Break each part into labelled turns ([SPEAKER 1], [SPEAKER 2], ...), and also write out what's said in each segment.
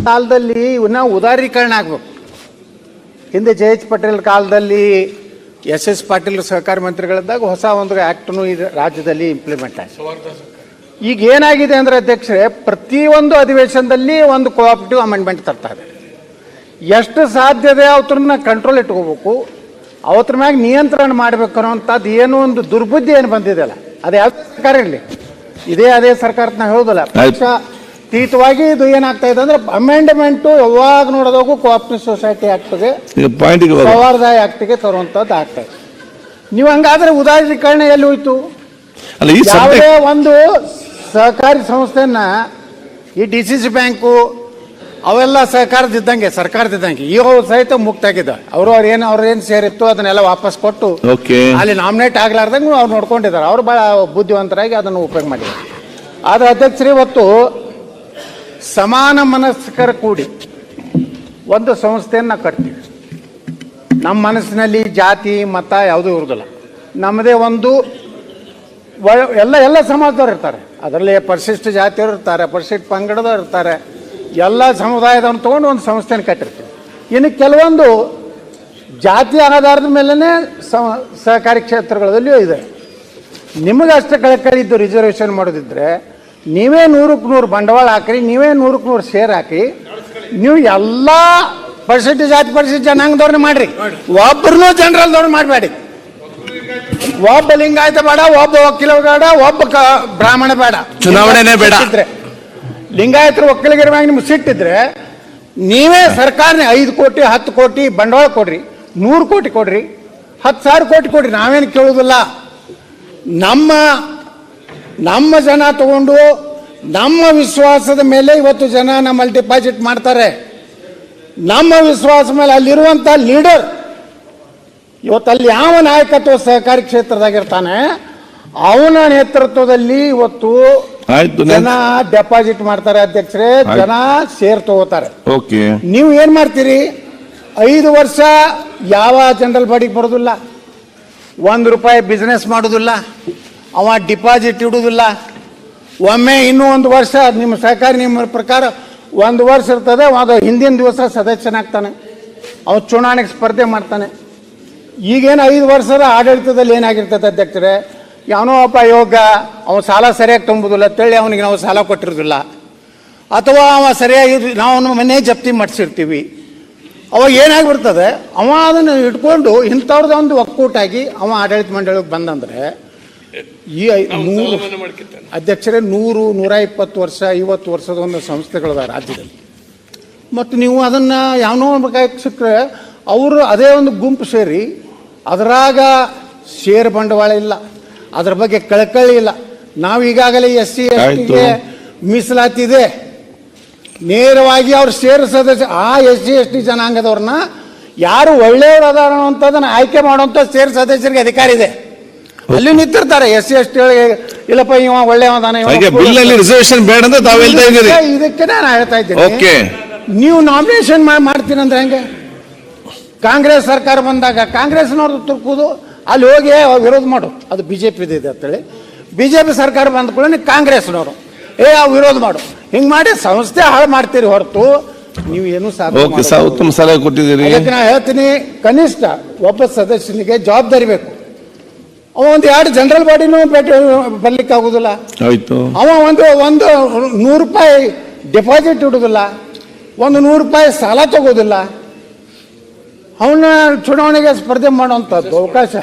[SPEAKER 1] ಕಾಲದಲ್ಲಿ ನಾವು ಉದಾರೀಕರಣ ಆಗ್ಬೇಕು. ಹಿಂದೆ JH ಪಟೇಲ್ ಕಾಲದಲ್ಲಿ SS ಪಾಟೀಲ್ ಸಹಕಾರಿ ಮಂತ್ರಿಗಳಿದ್ದಾಗ ಹೊಸ ಒಂದು ಆ್ಯಕ್ಟನ್ನು ಈ ರಾಜ್ಯದಲ್ಲಿ ಇಂಪ್ಲಿಮೆಂಟ್ ಆಯಿತು. ಈಗ ಏನಾಗಿದೆ ಅಂದರೆ ಅಧ್ಯಕ್ಷರೇ, ಪ್ರತಿಯೊಂದು ಅಧಿವೇಶನದಲ್ಲಿ ಒಂದು ಕೋಆಪರೇಟಿವ್ ಅಮೆಂಡ್ಮೆಂಟ್ ತರ್ತಾ ಇದೆ. ಎಷ್ಟು ಸಾಧ್ಯತೆ ಅವತ್ರನ್ನ ಕಂಟ್ರೋಲ್ ಇಟ್ಕೋಬೇಕು, ಅವತ್ರ ಮ್ಯಾಗ ನಿಯಂತ್ರಣ ಮಾಡಬೇಕು ಅನ್ನೋಂಥದ್ದು ಏನೋ ಒಂದು ದುರ್ಬುದ್ಧಿ ಏನು ಬಂದಿದೆಯಲ್ಲ, ಅದು ಯಾವ ಸರ್ಕಾರ ಇರಲಿ, ಅದೇ ಸರ್ಕಾರದ ನಾವು ಹೇಳೋದಿಲ್ಲ, ಪಕ್ಷಾತೀತವಾಗಿ ಇದು ಏನಾಗ್ತಾ ಇದೆ ಅಂದರೆ ಅಮೆಂಡ್ಮೆಂಟು ಯಾವಾಗ ನೋಡೋದಾಗೂ ಕೋಆಪರೇಟಿವ್ ಸೊಸೈಟಿ ಆ್ಯಕ್ಟ್ಗೆ, ಸೌಹಾರ್ದ ಆ್ಯಕ್ಟ್ಗೆ ತರುವಂಥದ್ದು ಆಗ್ತಾ ಇದೆ. ನೀವು ಹಂಗಾದ್ರೆ ಉದಾರೀಕರಣ ಎಲ್ಲಿ ಹೋಯ್ತು? ಯಾವುದೇ ಒಂದು ಸಹಕಾರಿ ಸಂಸ್ಥೆಯನ್ನ ಈ DCC ಬ್ಯಾಂಕು ಅವೆಲ್ಲ ಸರ್ಕಾರದಿದ್ದಂಗೆ ಈಗ ಸಹಿತ ಮುಕ್ತ ಆಗಿದ್ದ. ಅವ್ರೇನು ಸೇರಿತ್ತು ಅದನ್ನೆಲ್ಲ ವಾಪಸ್ ಕೊಟ್ಟು ಅಲ್ಲಿ ನಾಮಿನೇಟ್ ಆಗ್ಲಾರ್ದಂಗೆ ಅವ್ರು ನೋಡ್ಕೊಂಡಿದ್ದಾರೆ. ಅವ್ರು ಭಾಳ ಬುದ್ಧಿವಂತರಾಗಿ ಅದನ್ನು ಉಪಯೋಗ ಮಾಡಿದ್ದಾರೆ. ಆದರೆ ಅಧ್ಯಕ್ಷರು ಇವತ್ತು ಸಮಾನ ಮನಸ್ಕರ ಕೂಡಿ ಒಂದು ಸಂಸ್ಥೆಯನ್ನು ಕಟ್ತೀವಿ. ನಮ್ಮ ಮನಸ್ಸಿನಲ್ಲಿ ಜಾತಿ ಮತ ಯಾವುದೂ ಇರೋದಿಲ್ಲ. ನಮ್ಮದೇ ಒಂದು ಎಲ್ಲ ಸಮಾಜದವ್ರು ಇರ್ತಾರೆ, ಅದರಲ್ಲಿ ಪರಿಶಿಷ್ಟ ಜಾತಿಯವರು ಇರ್ತಾರೆ, ಪರಿಶಿಷ್ಟ ಪಂಗಡದವ್ರು ಇರ್ತಾರೆ, ಎಲ್ಲ ಸಮುದಾಯದವ್ರನ್ನ ತೊಗೊಂಡು ಒಂದು ಸಂಸ್ಥೆಯನ್ನು ಕಟ್ಟಿರ್ತೀವಿ. ಇನ್ನು ಕೆಲವೊಂದು ಜಾತಿ ಆಧಾರದ ಮೇಲೇ ಸಹಕಾರಿ ಕ್ಷೇತ್ರಗಳಲ್ಲಿಯೂ ಇದೆ. ನಿಮಗೆ ಅಷ್ಟು ಕಳಕಳಿದ್ದು ರಿಸರ್ವೇಷನ್ ಮಾಡೋದಿದ್ರೆ ನೀವೇ 100ಕ್ಕೆ 100 ಬಂಡವಾಳ ಹಾಕ್ರಿ, ನೀವೇ 100ಕ್ಕೆ 100 ಶೇರ್ ಹಾಕಿ, ನೀವು ಎಲ್ಲ ಪರಿಶಿಷ್ಟ ಜಾತಿ ಪರಿಶಿಷ್ಟ ಜನಾಂಗದವ್ರನ್ನ ಮಾಡ್ರಿ, ಒಬ್ಬರನ್ನೂ ಜನರಲ್ದವ್ರು ಮಾಡಬೇಡಿ. ಒಬ್ಬ ಲಿಂಗಾಯತ ಬೇಡ, ಒಬ್ಬ ವಕೀಲ ಬೇಡ, ಒಬ್ಬ ಬ್ರಾಹ್ಮಣ ಬೇಡ,
[SPEAKER 2] ಚುನಾವಣೆನೇ ಬೇಡ.
[SPEAKER 1] ಲಿಂಗಾಯತರ ಒಕ್ಕಲಿಗರ ಮ್ಯಾಗ ನಿಮ್ಗೆ ಸಿಟ್ಟಿದ್ರೆ ನೀವೇ ಸರ್ಕಾರನೇ 5 ಕೋಟಿ 10 ಕೋಟಿ ಬಂಡವಾಳ ಕೊಡ್ರಿ, 100 ಕೋಟಿ ಕೊಡ್ರಿ, 10,000 ಕೋಟಿ ಕೊಡ್ರಿ, ನಾವೇನು ಕೇಳೋದಿಲ್ಲ. ನಮ್ಮ ಜನ ತಗೊಂಡು ನಮ್ಮ ವಿಶ್ವಾಸದ ಮೇಲೆ ಇವತ್ತು ಜನ ನಮ್ಮಲ್ಲಿ ಡಿಪಾಸಿಟ್ ಮಾಡ್ತಾರೆ. ನಮ್ಮ ವಿಶ್ವಾಸ ಮೇಲೆ ಅಲ್ಲಿರುವಂಥ ಲೀಡರ್ ಇವತ್ತಲ್ಲಿ ಯಾವ ನಾಯಕತ್ವ ಸಹಕಾರಿ ಕ್ಷೇತ್ರದಾಗಿರ್ತಾನೆ ಅವನ ನೇತೃತ್ವದಲ್ಲಿ ಇವತ್ತು ಜನ ಡೆಪಾಸಿಟ್ ಮಾಡ್ತಾರೆ. ಅಧ್ಯಕ್ಷರೇ, ಜನ ಶೇರ್ ತಗೋತಾರೆ. ನೀವು ಏನ್ ಮಾಡ್ತೀರಿ? 5 ವರ್ಷ ಯಾವ ಜನರಲ್ ಬಾಡಿಗೆ ಬರೋದಿಲ್ಲ, ₹1 ಬಿಸ್ನೆಸ್ ಮಾಡೋದಿಲ್ಲ, ಅವ ಡಿಪಾಸಿಟ್ ಇಡುವುದಿಲ್ಲ. ಒಮ್ಮೆ ಇನ್ನೂ 1 ವರ್ಷ ನಿಮ್ಮ ಸಹಕಾರಿ ನಿಮ್ಮ ಪ್ರಕಾರ 1 ವರ್ಷ ಇರ್ತದೆ, ಅದು ಹಿಂದಿನ ದಿವಸ ಸದಸ್ಯನಾಗ್ತಾನೆ, ಅವ ಚುನಾವಣೆಗೆ ಸ್ಪರ್ಧೆ ಮಾಡ್ತಾನೆ. ಈಗೇನು 5 ವರ್ಷದ ಆಡಳಿತದಲ್ಲಿ ಏನಾಗಿರ್ತದೆ ಅಧ್ಯಕ್ಷರೇ, ಯಾವನೋ ಒಬ್ಬ ಯೋಗ ಅವ ಸಾಲ ಸರಿಯಾಗಿ ತುಂಬೋದಿಲ್ಲ ಅಂತೇಳಿ ಅವನಿಗೆ ನಾವು ಸಾಲ ಕೊಟ್ಟಿರೋದಿಲ್ಲ, ಅಥವಾ ಅವ ಸರಿಯಾಗಿ ನಾವು ಅವನ ಮನೆ ಜಪ್ತಿ ಮಾಡಿಸಿರ್ತೀವಿ. ಅವಾಗ ಏನಾಗ್ಬಿಡ್ತದೆ, ಅವ ಅದನ್ನು ಇಟ್ಕೊಂಡು ಇಂಥವ್ರದ್ದು ಒಂದು ಒಕ್ಕೂಟಾಗಿ ಅವ ಆಡಳಿತ ಮಂಡಳಿಗೆ ಬಂದಂದ್ರೆ ಈ 100 ಅಧ್ಯಕ್ಷರೇ 100, 120 ವರ್ಷ 50 ವರ್ಷದ ಒಂದು ಸಂಸ್ಥೆಗಳಿವೆ ರಾಜ್ಯದಲ್ಲಿ. ಮತ್ತು ನೀವು ಅದನ್ನು ಯಾವನೋ ಸಿಕ್ಕರೆ ಅವರು ಅದೇ ಒಂದು ಗುಂಪು ಸೇರಿ ಅದರಾಗ ಶೇರ್ ಬಂಡವಾಳ ಇಲ್ಲ, ಅದ್ರ ಬಗ್ಗೆ ಕಳಕಳಿ ಇಲ್ಲ. ನಾವು ಈಗಾಗಲೇ SC STಗೆ ಮೀಸಲಾತಿದೆ, ನೇರವಾಗಿ ಅವ್ರು ಶೇರ್ ಸದಸ್ಯ ಆ SC ST ಜನಾಂಗದವ್ರನ್ನ ಯಾರು ಒಳ್ಳೆಯವರು ಅದಾರ ಅಂತದನ್ನ ಆಯ್ಕೆ ಮಾಡುವಂಥ ಶೇರ್ ಸದಸ್ಯರಿಗೆ ಅಧಿಕಾರ ಇದೆ. ಅಲ್ಲಿ ನಿಂತಿರ್ತಾರೆ SC ST ಇಲ್ಲಪ್ಪ ಇವ ಒಳ್ಳೆಯವದಾನೆ, ಇದಕ್ಕೆ ನಾನು ಹೇಳ್ತಾ ಇದ್ದೀನಿ. ನೀವು ನಾಮಿನೇಷನ್ ಮಾಡ್ತೀನಂದ್ರೆ ಹೆಂಗೆ? ಕಾಂಗ್ರೆಸ್ ಸರ್ಕಾರ ಬಂದಾಗ ಕಾಂಗ್ರೆಸ್ನವ್ರದ್ದು ತುರ್ಕುದು, ಅಲ್ಲಿ ಹೋಗಿ ವಿರೋಧ ಮಾಡು, ಅದು BJP ಇದೆ ಅಂತೇಳಿ. BJP ಸರ್ಕಾರ ಬಂದ ಕೂಡ ಕಾಂಗ್ರೆಸ್ನವರು ವಿರೋಧ ಮಾಡು, ಹಿಂಗೆ ಮಾಡಿ ಸಂಸ್ಥೆ ಹಾಳು ಮಾಡ್ತೀರಿ ಹೊರತು ನೀವು ಏನು
[SPEAKER 2] ಉತ್ತಮ ಸಲಹೆ ಕೊಟ್ಟಿದ್ದೀರಿ.
[SPEAKER 1] ಅದಕ್ಕೆ ನಾ ಹೇಳ್ತೀನಿ, ಕನಿಷ್ಠ ಒಬ್ಬ ಸದಸ್ಯನಿಗೆ ಜವಾಬ್ದಾರಿ ಬೇಕು. ಅವ ಒಂದು 2 ಜನರಲ್ ಬಾಡಿನೂ ಬರ್ಲಿಕ್ಕೆ ಆಗುದಿಲ್ಲ. ಅವ ಒಂದು ₹100 ಡೆಪಾಸಿಟ್ ಇಡುದಿಲ್ಲ, ಒಂದು ₹100 ಸಾಲ ತಗೋದಿಲ್ಲ. ಅವನ್ನ ಚುನಾವಣೆಗೆ ಸ್ಪರ್ಧೆ ಮಾಡುವಂಥದ್ದು ಅವಕಾಶ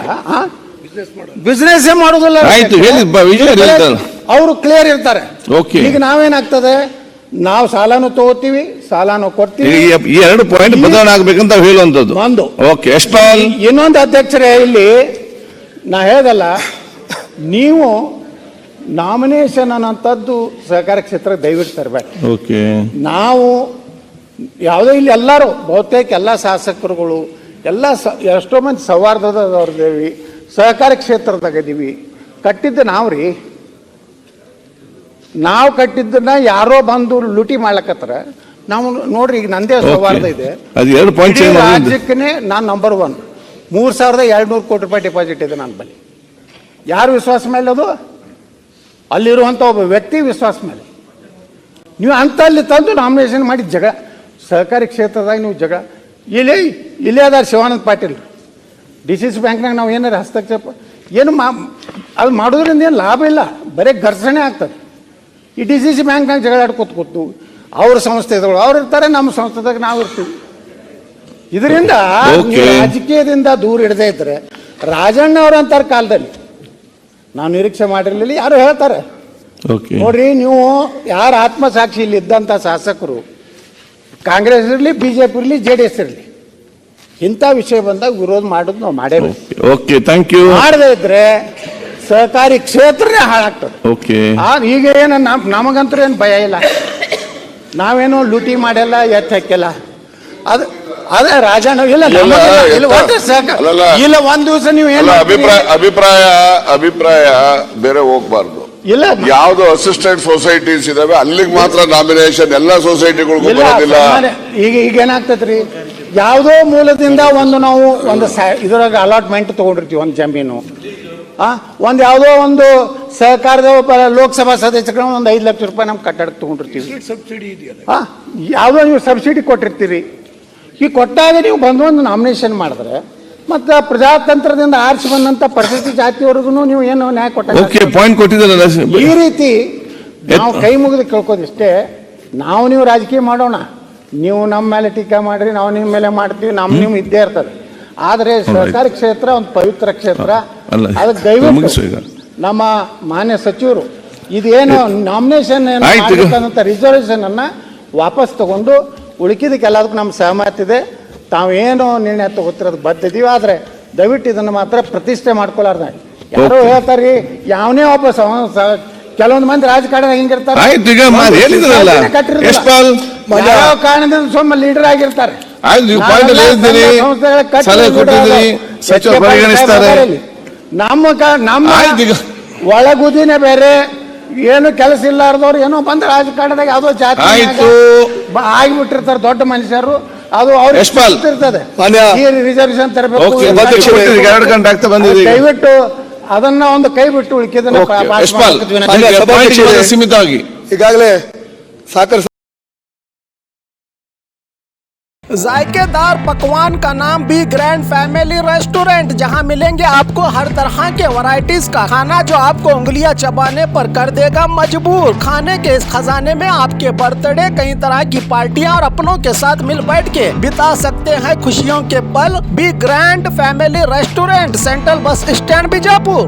[SPEAKER 1] ಬಿಸ್ನೆಸ್ ಮಾಡೋದಿಲ್ಲ. ಅವರು ಕ್ಲಿಯರ್ ಇರ್ತಾರೆ. ಈಗ ನಾವೇನಾಗ್ತದೆ, ನಾವು ಸಾಲನು ತಗೋತೀವಿ, ಸಾಲನು ಕೊಡ್ತೀವಿ.
[SPEAKER 2] 2 ಪಾಯಿಂಟ್ ಬದಲಾವಣೆ ಆಗ್ಬೇಕಂತ ಹೇಳುವಂಥದ್ದು
[SPEAKER 1] ಒಂದು. ಇನ್ನೊಂದು ಅಧ್ಯಕ್ಷರೇ, ಇಲ್ಲಿ ನಾ ಹೇಳ್ದಲ್ಲ, ನೀವು ನಾಮಿನೇಷನ್ ಅನ್ನೋಂಥದ್ದು ಸಹಕಾರಿ ಕ್ಷೇತ್ರ ದಯವಿಟ್ಟು ತರಬೇಕು. ನಾವು ಯಾವುದೋ ಇಲ್ಲಿ ಎಲ್ಲರೂ ಬಹುತೇಕ ಎಲ್ಲ ಶಾಸಕರುಗಳು ಎಲ್ಲ ಎಷ್ಟೋ ಮಂದಿ ಸೌಹಾರ್ದದವ್ರದೇವಿ, ಸಹಕಾರಿ ಕ್ಷೇತ್ರದಾಗಿದ್ದೀವಿ. ಕಟ್ಟಿದ್ದು ನಾವು ಕಟ್ಟಿದ್ದನ್ನ ಯಾರೋ ಬಂದು ಲೂಟಿ ಮಾಡ್ಲಕತ್ತಾರ. ನಾವು ನೋಡ್ರಿ, ಈಗ ನಂದೇ ಸೌಹಾರ್ದ ಇದೆ, ರಾಜ್ಯಕ್ಕೆ ನಾನು ನಂಬರ್ 1. 3,200 ಕೋಟಿ ರೂಪಾಯಿ ಡಿಪಾಸಿಟ್ ಇದೆ ನನ್ನ ಬಳಿ. ಯಾರು ವಿಶ್ವಾಸ ಮೇಲೆ? ಅದು ಅಲ್ಲಿರುವಂಥ ಒಬ್ಬ ವ್ಯಕ್ತಿ ವಿಶ್ವಾಸ ಮೇಲೆ. ನೀವು ಅಂತಲ್ಲಿ ತಂದು ನಾಮಿನೇಷನ್ ಮಾಡಿ ಸಹಕಾರಿ ಕ್ಷೇತ್ರದಾಗ ನೀವು ಜಗಳ ಇಲ್ಲೇ ಅದಾರ ಶಿವಾನಂದ ಪಾಟೀಲ್ DCC ಬ್ಯಾಂಕ್ನಾಗ ನಾವು ಏನಾರು ಹಸ್ತಕ್ಷೇಪ ಏನು ಅದು ಮಾಡೋದ್ರಿಂದ ಏನು ಲಾಭ ಇಲ್ಲ, ಬರೀ ಘರ್ಷಣೆ ಆಗ್ತದೆ. ಈ DCC ಬ್ಯಾಂಕ್ನಾಗ ಜಗಳ ಆಡ್ಕೊತ ಕೂತು ಅವ್ರ ಸಂಸ್ಥೆಗಳು ಅವ್ರು ಇರ್ತಾರೆ, ನಮ್ಮ ಸಂಸ್ಥೆದಾಗ ನಾವು ಇರ್ತೀವಿ. ಇದರಿಂದ
[SPEAKER 2] Okay.
[SPEAKER 1] ರಾಜಕೀಯದಿಂದ ದೂರ ಹಿಡದೇ ಇದ್ರೆ ರಾಜಣ್ಣ ಅವ್ರ ಅಂತಾರ ಕಾಲದಲ್ಲಿ ನಾವು ನಿರೀಕ್ಷೆ ಮಾಡಿರ್ಲಿಲ್ಲ, ಯಾರು ಹೇಳ್ತಾರೆ
[SPEAKER 2] ಓಕೆ
[SPEAKER 1] ನೋಡ್ರಿ. ನೀವು ಯಾರು ಆತ್ಮಸಾಕ್ಷಿ ಇಲ್ಲಿ ಇದ್ದಂಥ ಶಾಸಕರು ಕಾಂಗ್ರೆಸ್ ಇರಲಿ, BJP ಇರಲಿ, JDS ಇರಲಿ, ಇಂಥ ವಿಷಯ ಬಂದಾಗ ವಿರೋಧ ಮಾಡೋದು ನಾವು ಮಾಡೇವೆ.
[SPEAKER 2] Okay thank you.
[SPEAKER 1] ಮಾಡದೇ ಇದ್ರೆ ಸಹಕಾರಿ ಕ್ಷೇತ್ರನೇ ಹಾಳಾಗ್ತದೆ.
[SPEAKER 2] ಓಕೆ
[SPEAKER 1] ಈಗ ಏನು ನಮಗಂತೂ ಏನು ಭಯ ಇಲ್ಲ, ನಾವೇನು ಲೂಟಿ ಮಾಡಿಲ್ಲ, ಎತ್ತು ಹಾಕಿಲ್ಲ. ಅದು ಅದೇ ರಾಜಣ್ಣ ಇಲ್ಲ
[SPEAKER 3] ಅಲ್ಲಲ್ಲ.
[SPEAKER 1] ಇಲ್ಲ ಒಂದ್ ದಿವಸ ನೀವು ಏನು
[SPEAKER 3] ಅಭಿಪ್ರಾಯ ಬೇರೆ ಹೋಗ್ಬಾರ್ದು.
[SPEAKER 1] ಇಲ್ಲ
[SPEAKER 3] ಯಾವ್ದು ಅಸಿಸ್ಟೆಂಟ್ ಸೊಸೈಟೀಸ್ ಇದಾವೆ ಅಲ್ಲಿಗೆ ಮಾತ್ರ ನಾಮಿನೇಷನ್, ಎಲ್ಲ ಸೊಸೈಟಿಗಳಿಗೂ
[SPEAKER 1] ಇಲ್ಲ
[SPEAKER 3] ಬರೋದಿಲ್ಲ.
[SPEAKER 1] ಈಗ ಏನಾಗ್ತದ್ರಿ, ಯಾವುದೋ ಮೂಲದಿಂದ ನಾವು ಒಂದು ಇದ್ರಾಗ ಅಲಾಟ್ಮೆಂಟ್ ತಗೊಂಡಿರ್ತೀವಿ, ಒಂದು ಜಮೀನು ಒಂದು ಯಾವುದೋ ಒಂದು ಸಹಕಾರದ ಲೋಕಸಭಾ ಸದಸ್ಯರು ಒಂದು 5 ಲಕ್ಷ ರೂಪಾಯಿ ನಮ್ಮ ಕಟ್ಟಡಕ್ಕೆ ತಗೊಂಡಿರ್ತೀವಿ. ಯಾವುದೋ ನೀವು ಸಬ್ಸಿಡಿ ಕೊಟ್ಟಿರ್ತೀರಿ. ಈ ಕೊಟ್ಟಾಗ ನೀವು ಒಂದು ನಾಮಿನೇಷನ್ ಮಾಡಿದ್ರೆ ಮತ್ತೆ ಪ್ರಜಾತಂತ್ರದಿಂದ ಆರಿಸಿ ಬಂದಂತ ಪರಿಸ್ಥಿತಿ ಜಾತಿವರೆಗೂ ನೀವು ಏನು ನ್ಯಾಯ
[SPEAKER 2] ಓಕೆ ಪಾಯಿಂಟ್ ಕೊಟ್ಟಿದ್ದಲ್ಲ.
[SPEAKER 1] ಈ ರೀತಿ ನಾವು ಕೈ ಮುಗಿದು ಕೇಳ್ಕೋದಿಷ್ಟೇ. ನೀವು ರಾಜಕೀಯ ಮಾಡೋಣ, ನೀವು ನಮ್ಮ ಮೇಲೆ ಟೀಕಾ ಮಾಡ್ರಿ, ನಾವು ನಿಮ್ಮ ಮೇಲೆ ಮಾಡ್ತೀವಿ, ನಿಮ್ಮ ಇದ್ದೇ ಇರ್ತದೆ. ಆದರೆ ಸಹಕಾರಿ ಕ್ಷೇತ್ರ ಒಂದು ಪವಿತ್ರ ಕ್ಷೇತ್ರ. ಅದಕ್ಕೆ ದಯವಿಟ್ಟು ನಮ್ಮ ಮಾನ್ಯ ಸಚಿವರು ಇದೇನು ನಾಮಿನೇಷನ್ ರಿಸರ್ವೇಷನ್ ಅನ್ನ ವಾಪಸ್ ತಗೊಂಡು ಉಳಿಕಿದಕ್ಕೆಲ್ಲದಕ್ಕೂ ನಮ್ಮ ಸಹಮತ ಇದೆ. ತಾವೇನು ನಿರ್ಣಯ ತಗೋತಿರೋದು ಬದ್ಧದೀವಿ. ಆದರೆ ದಯವಿಟ್ಟು ಇದನ್ನು ಮಾತ್ರ ಪ್ರತಿಷ್ಠೆ ಮಾಡ್ಕೊಲಾರ್ದ ಯಾರೋ ಹೇಳ್ತಾರ್ರಿ, ಯಾವನೇ ಒಬ್ಬ ಕೆಲವೊಂದು ಮಂದಿ ರಾಜಕಾರಣ ಹಿಂಗಿರ್ತಾರೆ, ಯಾವ ಕಾರಣದಿಂದ ಸುಮ್ಮ ಲೀಡರ್ ಆಗಿರ್ತಾರೆ. ನಮ್ಮ ಒಳಗುದಿನೇ ಬೇರೆ, ಏನು ಕೆಲಸ ಇಲ್ಲಾರ್ದವ್ರು ಏನೋ ಬಂದ ರಾಜಕಾರಣದಾಗ ಯಾವುದೋ ಜಾತಿ ಆಗಿಬಿಟ್ಟಿರ್ತಾರೆ ದೊಡ್ಡ ಮನುಷ್ಯರು. ಅದು ಅವ್ರಿಗೆ ಇರ್ತದೆ ರಿಸರ್ವೇಶನ್ ತರಬೇಕು. ದಯವಿಟ್ಟು ಅದನ್ನ ಒಂದು ಕೈ ಬಿಟ್ಟು ಉಳಿಕಿದನ್ನ
[SPEAKER 2] ಸೀಮಿತವಾಗಿ
[SPEAKER 4] ಈಗಾಗಲೇ ಸಾಕರ್
[SPEAKER 5] जायकेदार पकवान का नाम भी ग्रैंड फैमिली रेस्टोरेंट, जहां मिलेंगे आपको हर तरह के वैरायटीज का खाना जो आपको उंगलियां चबाने पर कर देगा मजबूर। खाने के इस खजाने में आपके बर्थडे, कई तरह की पार्टियां और अपनों के साथ मिल बैठ के बिता सकते हैं खुशियों के पल। भी grand family restaurant, central bus stand Bijapur.